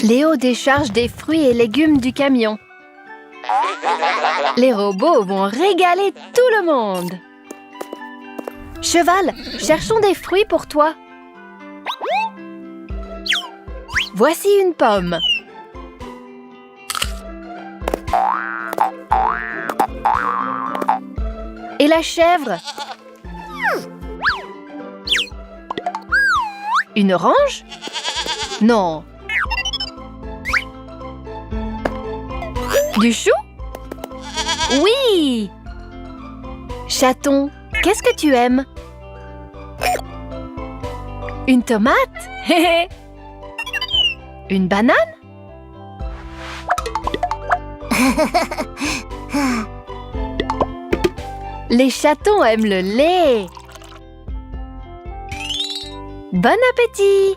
Léo décharge des fruits et légumes du camion. Les robots vont régaler tout le monde. Cheval, cherchons des fruits pour toi. Voici une pomme. Et la chèvre? Une orange? Non. Du chou? Oui! Chaton, qu'est-ce que tu aimes? Une tomate? Une banane? Les chatons aiment le lait. Bon appétit!